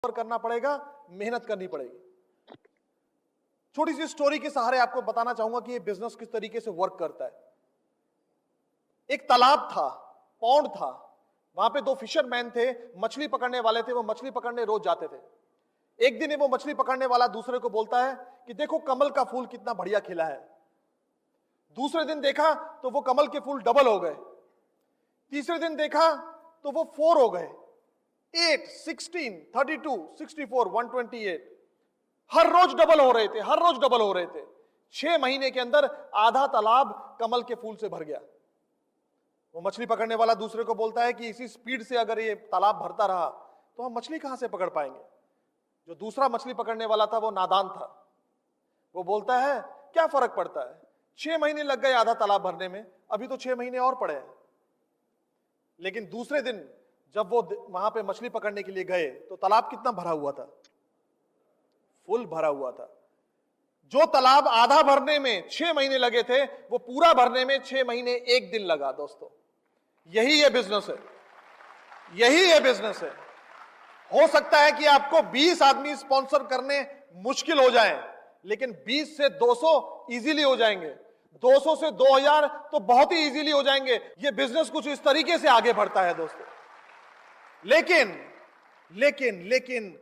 करना पड़ेगा, मेहनत करनी पड़ेगी। छोटी सी स्टोरी के सहारे आपको बताना चाहूंगा कि ये बिजनेस किस तरीके से वर्क करता है। एक तालाब था, पौंड था, वहां पे दो फिशरमैन थे, मछली पकड़ने वाले थे। वो मछली पकड़ने रोज जाते थे। एक दिन वो मछली पकड़ने वाला दूसरे को बोलता है कि देखो कमल का फूल कितना बढ़िया खिला है। दूसरे दिन देखा तो वो कमल के फूल डबल हो गए। तीसरे दिन देखा तो वो 4 हो गए, 8, 16, 32, 64, 128। हर रोज डबल हो रहे थे, हर रोज डबल हो रहे थे। 6 महीने के अंदर आधा तालाब कमल के फूल से भर गया। वो मछली पकड़ने वाला दूसरे को बोलता है कि इसी स्पीड से अगर ये तालाब भरता रहा तो हम मछली कहां से पकड़ पाएंगे। जो दूसरा मछली पकड़ने वाला था वो नादान था। वो बोलता है क्या फर्क पड़ता है, 6 महीने लग गए आधा तालाब भरने में, अभी तो 6 महीने और पड़े हैं। लेकिन दूसरे दिन जब वो वहां पे मछली पकड़ने के लिए गए तो तालाब कितना भरा हुआ था, फुल भरा हुआ था। जो तालाब आधा भरने में 6 महीने लगे थे, वो पूरा भरने में 6 महीने 1 दिन लगा। दोस्तों, यही ये बिजनेस है, यही ये बिजनेस है। हो सकता है कि आपको 20 आदमी स्पॉन्सर करने मुश्किल हो जाए, लेकिन 20 से 200 इजीली हो जाएंगे, 200 से 2000 तो बहुत ही इजीली हो जाएंगे। ये बिजनेस कुछ इस तरीके से आगे बढ़ता है दोस्तों। लेकिन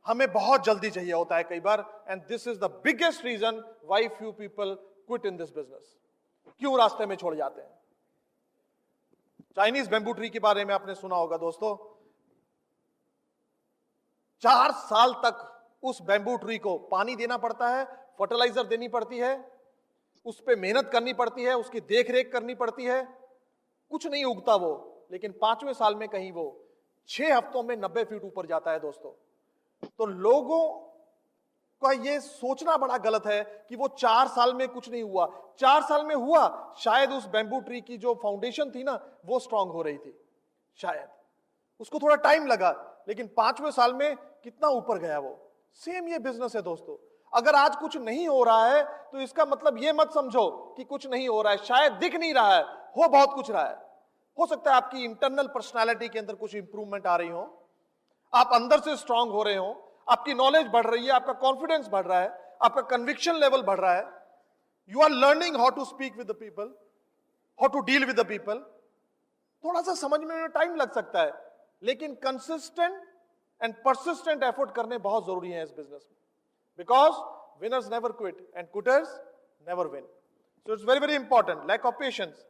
हमें बहुत जल्दी चाहिए होता है कई बार, and this is the biggest reason why few people quit in this business. क्यों रास्ते में छोड़ जाते हैं। चाइनीज बैम्बू ट्री के बारे में आपने सुना होगा दोस्तों। 4 साल तक उस बैम्बू ट्री को पानी देना पड़ता है, फर्टिलाइजर देनी पड़ती है, उस पे मेहनत करनी पड़ती है, उसकी देखरेख करनी पड़ती है। कुछ नहीं उगता वो, लेकिन 5वें साल में कहीं वो 6 हफ्तों में 90 फीट ऊपर जाता है दोस्तों। तो लोगों का ये सोचना बड़ा गलत है कि वो 4 साल में कुछ नहीं हुआ। 4 साल में हुआ, शायद उस बैम्बू ट्री की जो फाउंडेशन थी ना, वो स्ट्रांग हो रही थी, शायद उसको थोड़ा टाइम लगा, लेकिन 5वें साल में कितना ऊपर गया वो। सेम ये बिजनेस है दोस्तों। अगर आज कुछ नहीं हो रहा है तो इसका मतलब ये मत समझो कि कुछ नहीं हो रहा है, शायद दिख नहीं रहा है, हो बहुत कुछ रहा है। हो सकता है आपकी इंटरनल पर्सनालिटी के अंदर कुछ इंप्रूवमेंट आ रही हो, आप अंदर से स्ट्रांग हो रहे हो, आपकी नॉलेज बढ़ रही है, आपका कॉन्फिडेंस बढ़ रहा है, आपका कन्विक्शन लेवल बढ़ रहा है। You are learning how to speak with the people, how to deal with the people. थोड़ा सा समझ में टाइम लग सकता है, लेकिन कंसिस्टेंट एंड परसिस्टेंट एफर्ट करने बहुत जरूरी है इस बिजनेस में, because winners never quit and quitters never win. So it's very very important. Lack of patience,